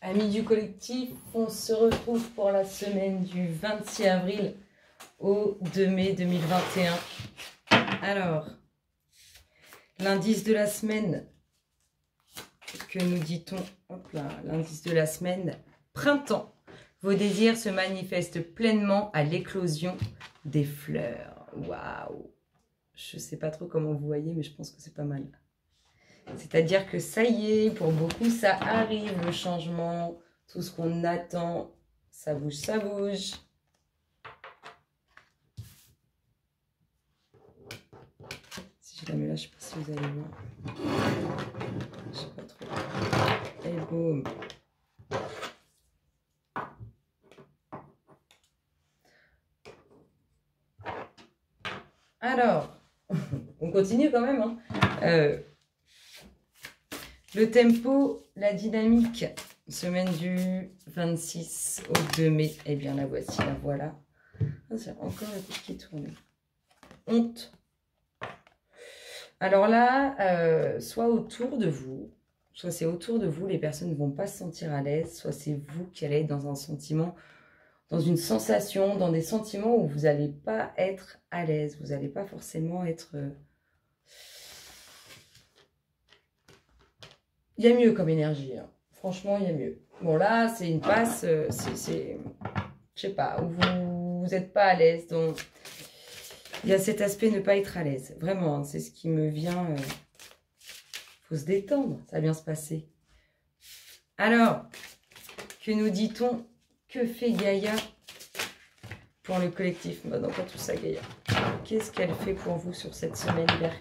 Amis du collectif, on se retrouve pour la semaine du 26 avril au 2 mai 2021. Alors, l'indice de la semaine, que nous dit-on? Hop là, l'indice de la semaine, printemps. Vos désirs se manifestent pleinement à l'éclosion des fleurs. Waouh! Je ne sais pas trop comment vous voyez, mais je pense que c'est pas mal. C'est-à-dire que ça y est, pour beaucoup, ça arrive, le changement, tout ce qu'on attend, ça bouge, ça bouge. Si je la mets là, je ne sais pas si vous allez voir. Je sais pas trop. Et boum. Alors, on continue quand même, hein. Le tempo, la dynamique, semaine du 26 au 2 mai. Eh bien, la voici, la voilà. Ah, c'est encore la tête qui tourne. Honte. Alors là, soit autour de vous, soit c'est autour de vous, les personnes ne vont pas se sentir à l'aise, soit c'est vous qui allez être dans un sentiment, dans une sensation, dans des sentiments où vous n'allez pas être à l'aise. Vous n'allez pas forcément être... Il y a mieux comme énergie, hein. Franchement, il y a mieux. Bon, là, c'est une passe, je sais pas, où vous n'êtes pas à l'aise. Donc, il y a cet aspect ne pas être à l'aise. Vraiment, hein, c'est ce qui me vient. Faut se détendre, ça va bien se passer. Alors, que nous dit-on? Que fait Gaïa pour le collectif? Bah non, pas tout ça, Gaïa. Qu'est-ce qu'elle fait pour vous sur cette semaine? Vers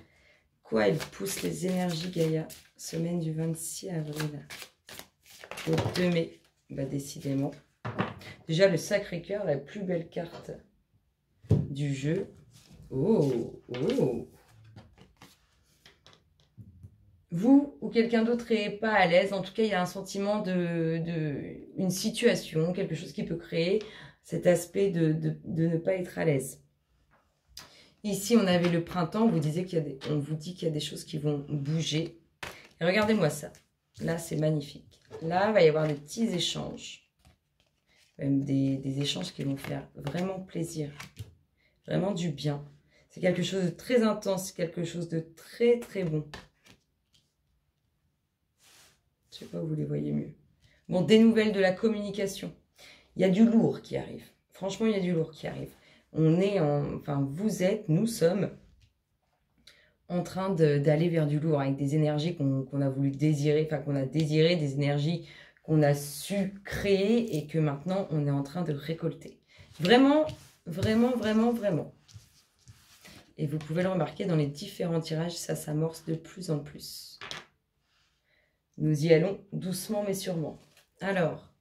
quoi elle pousse les énergies, Gaïa? Semaine du 26 avril au 2 mai. Bah, décidément. Déjà, le Sacré-Cœur, la plus belle carte du jeu. Oh, oh. Vous ou quelqu'un d'autre n'est pas à l'aise. En tout cas, il y a un sentiment une situation, quelque chose qui peut créer cet aspect de ne pas être à l'aise. Ici, on avait le printemps. On vous dit qu'il y a des choses qui vont bouger. Et regardez-moi ça. Là, c'est magnifique. Là, il va y avoir des petits échanges. Même des échanges qui vont faire vraiment plaisir. Vraiment du bien. C'est quelque chose de très intense. Quelque chose de très, très bon. Je ne sais pas où vous les voyez mieux. Bon, des nouvelles de la communication. Il y a du lourd qui arrive. Franchement, il y a du lourd qui arrive. Nous sommes en train d'aller vers du lourd avec des énergies qu'on a voulu désirer, enfin qu'on a désiré, des énergies qu'on a su créer et que maintenant on est en train de récolter. Vraiment, vraiment, vraiment, vraiment. Et vous pouvez le remarquer dans les différents tirages, ça s'amorce de plus en plus. Nous y allons doucement mais sûrement. Alors,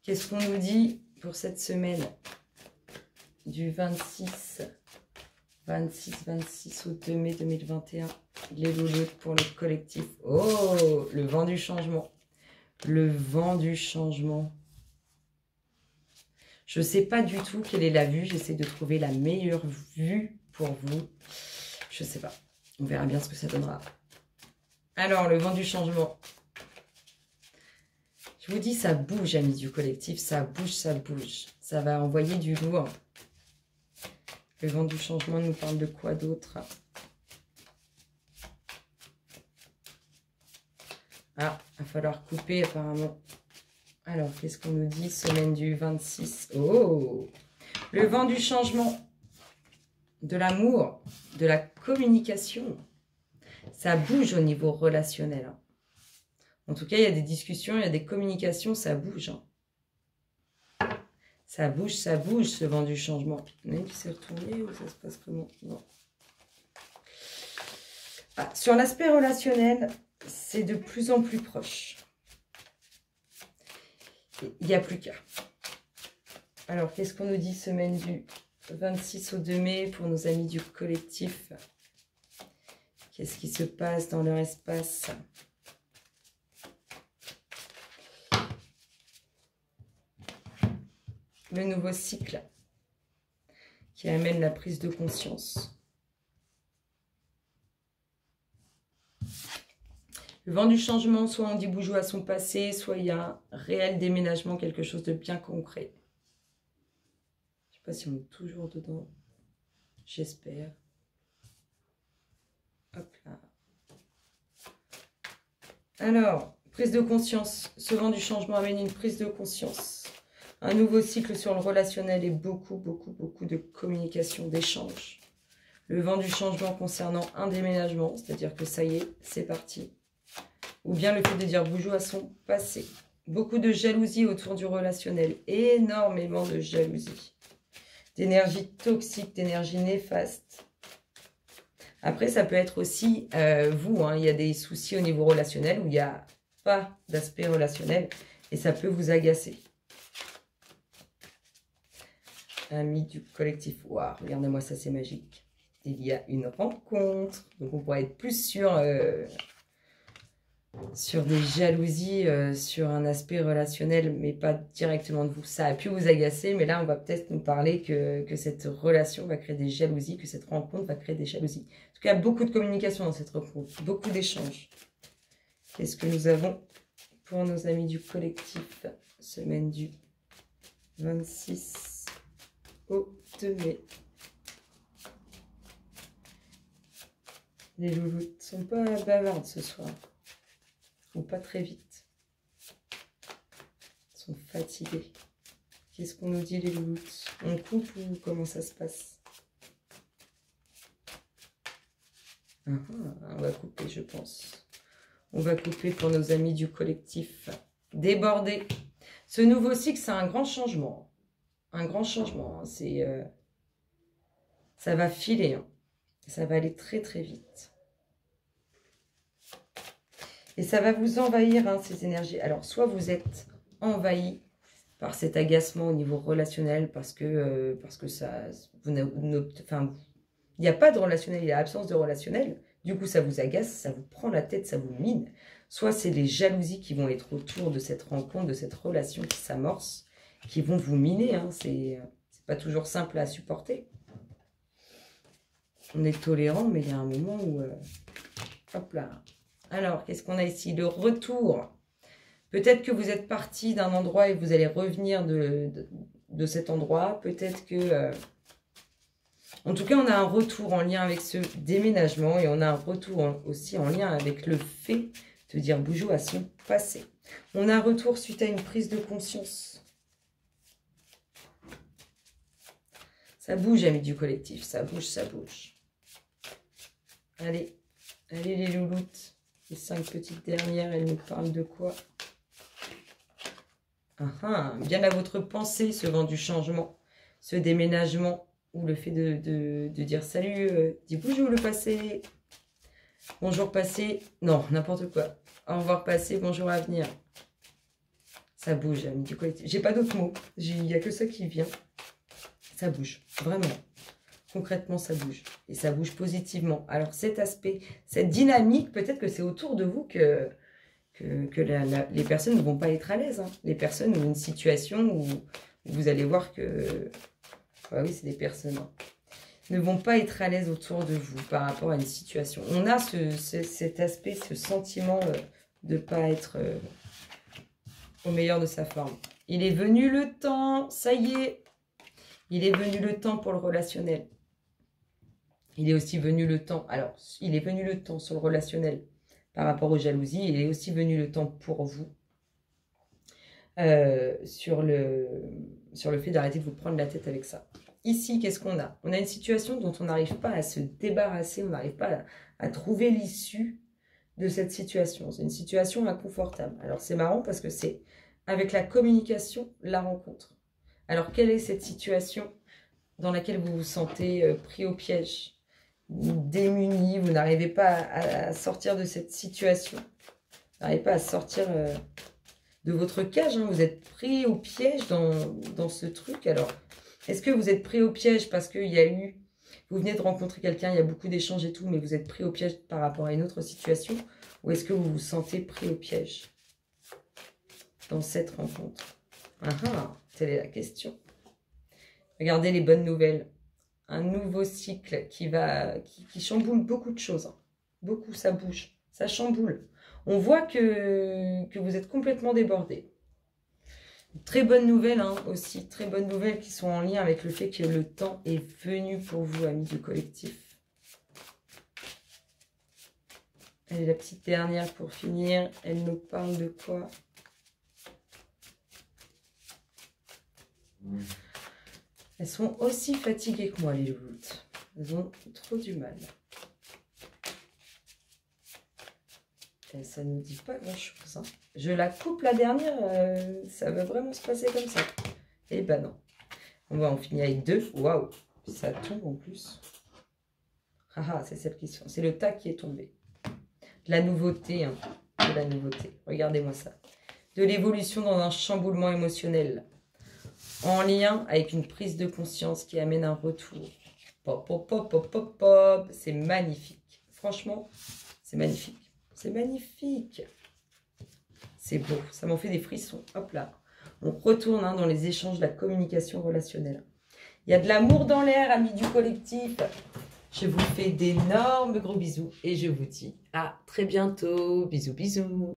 qu'est-ce qu'on nous dit pour cette semaine du 26 au 2 mai 2021, les loulous pour le collectif. Oh, le vent du changement. Le vent du changement. Je ne sais pas du tout quelle est la vue. J'essaie de trouver la meilleure vue pour vous. Je ne sais pas. On verra bien ce que ça donnera. Alors, le vent du changement. Je vous dis, ça bouge, amis du collectif. Ça bouge, ça bouge. Ça va envoyer du lourd. Le vent du changement nous parle de quoi d'autre? Ah, il va falloir couper apparemment. Alors, qu'est-ce qu'on nous dit? Semaine du 26. Oh! Le vent du changement. De l'amour. De la communication. Ça bouge au niveau relationnel. En tout cas, il y a des discussions, il y a des communications, ça bouge. Ça bouge, ce vent du changement. Même qui s'est retourné ou ça se passe comment? Non. Ah, sur l'aspect relationnel, c'est de plus en plus proche. Il n'y a plus qu'à. Alors, qu'est-ce qu'on nous dit semaine du 26 au 2 mai pour nos amis du collectif? Qu'est-ce qui se passe dans leur espace? Le nouveau cycle qui amène la prise de conscience. Le vent du changement, soit on dit bonjour à son passé, soit il y a un réel déménagement, quelque chose de bien concret. Je ne sais pas si on est toujours dedans. J'espère. Hop là. Alors, prise de conscience. Ce vent du changement amène une prise de conscience. Un nouveau cycle sur le relationnel et beaucoup de communication, d'échange. Le vent du changement concernant un déménagement, c'est-à-dire que ça y est, c'est parti. Ou bien le fait de dire bonjour à son passé. Beaucoup de jalousie autour du relationnel. Énormément de jalousie. D'énergie toxique, d'énergie néfaste. Après, ça peut être aussi vous. Hein, il y a des soucis au niveau relationnel où il n'y a pas d'aspect relationnel. Et ça peut vous agacer. Amis du collectif. Waouh, regardez-moi ça, c'est magique. Il y a une rencontre. Donc, on pourrait être plus sur des jalousies, sur un aspect relationnel, mais pas directement de vous. Ça a pu vous agacer, mais là, on va peut-être nous parler que cette relation va créer des jalousies, que cette rencontre va créer des jalousies. En tout cas, beaucoup de communication dans cette rencontre, beaucoup d'échanges. Qu'est-ce que nous avons pour nos amis du collectif? Semaine du 26 au 2 mai. Les loulous ne sont pas bavardes ce soir. Ou pas très vite. Ils sont fatigués. Qu'est-ce qu'on nous dit les loulous? On coupe ou comment ça se passe? On va couper, je pense. On va couper pour nos amis du collectif. Débordés. Ce nouveau cycle, c'est un grand changement. Un grand changement. Hein. Ça va filer. Hein. Ça va aller très vite. Et ça va vous envahir, hein, ces énergies. Alors, soit vous êtes envahi par cet agacement au niveau relationnel parce que ça, enfin, il n'y a pas de relationnel, il y a absence de relationnel. Du coup, ça vous agace, ça vous prend la tête, ça vous mine. Soit c'est les jalousies qui vont être autour de cette rencontre, de cette relation qui s'amorce, qui vont vous miner. Hein. C'est pas toujours simple à supporter. On est tolérant, mais il y a un moment où... hop là. Alors, qu'est-ce qu'on a ici? Le retour. Peut-être que vous êtes parti d'un endroit et vous allez revenir de cet endroit. Peut-être que... En tout cas, on a un retour en lien avec ce déménagement. Et on a un retour aussi en lien avec le fait de dire bonjour à son passé. On a un retour suite à une prise de conscience. Ça bouge, amis du collectif. Ça bouge, ça bouge. Allez, allez les louloutes. Les 5 petites dernières, elles nous parlent de quoi? Bien à votre pensée, ce vent du changement, ce déménagement, ou le fait de dire salut, dis bonjour le passé, bonjour passé, non, n'importe quoi. Au revoir passé, bonjour avenir. Ça bouge, amis du collectif. J'ai pas d'autres mots, il n'y a que ça qui vient. Ça bouge, vraiment. Concrètement, ça bouge. Et ça bouge positivement. Alors, cet aspect, cette dynamique, peut-être que c'est autour de vous que les personnes ne vont pas être à l'aise. Hein. Les personnes ont une situation où vous allez voir que... Ah oui, c'est des personnes. Hein, ne vont pas être à l'aise autour de vous par rapport à une situation. On a cet aspect, ce sentiment de ne pas être au meilleur de sa forme. Il est venu le temps, ça y est. Il est venu le temps pour le relationnel. Il est aussi venu le temps, alors, il est venu le temps sur le relationnel par rapport aux jalousies. Il est aussi venu le temps pour vous sur le fait d'arrêter de vous prendre la tête avec ça. Ici, qu'est-ce qu'on a? On a une situation dont on n'arrive pas à se débarrasser, on n'arrive pas à trouver l'issue de cette situation. C'est une situation inconfortable. Alors, c'est marrant parce que c'est avec la communication, la rencontre. Alors, quelle est cette situation dans laquelle vous vous sentez pris au piège? Démuni, vous n'arrivez pas à sortir de cette situation. Vous n'arrivez pas à sortir de votre cage. Hein. Vous êtes pris au piège dans ce truc. Alors, est-ce que vous êtes pris au piège parce qu'il y a eu... Vous venez de rencontrer quelqu'un, il y a beaucoup d'échanges et tout, mais vous êtes pris au piège par rapport à une autre situation? Ou est-ce que vous vous sentez pris au piège dans cette rencontre? Telle est la question. Regardez les bonnes nouvelles. Un nouveau cycle qui chamboule beaucoup de choses. Hein. Beaucoup, ça bouge, ça chamboule. On voit que vous êtes complètement débordé. Très bonne nouvelle hein, aussi, très bonne nouvelle qui sont en lien avec le fait que le temps est venu pour vous, amis du collectif. Allez, la petite dernière pour finir, elle nous parle de quoi? Elles sont aussi fatiguées que moi, les louloutes. Elles ont trop du mal. Et ça ne nous dit pas grand-chose. Hein. Je la coupe la dernière, ça va vraiment se passer comme ça. Eh ben non. On finit avec 2. Waouh, ça tombe en plus. Ah, c'est celle qui sont. C'est le tas qui est tombé. De la nouveauté, hein. De la nouveauté. Regardez-moi ça. De l'évolution dans un chamboulement émotionnel. En lien avec une prise de conscience qui amène un retour. Pop, pop, pop, pop, pop, pop. C'est magnifique. Franchement, c'est magnifique. C'est magnifique. C'est beau. Ça m'en fait des frissons. Hop là. On retourne hein, dans les échanges de la communication relationnelle. Il y a de l'amour dans l'air, amis du collectif. Je vous fais d'énormes gros bisous et je vous dis à très bientôt. Bisous, bisous.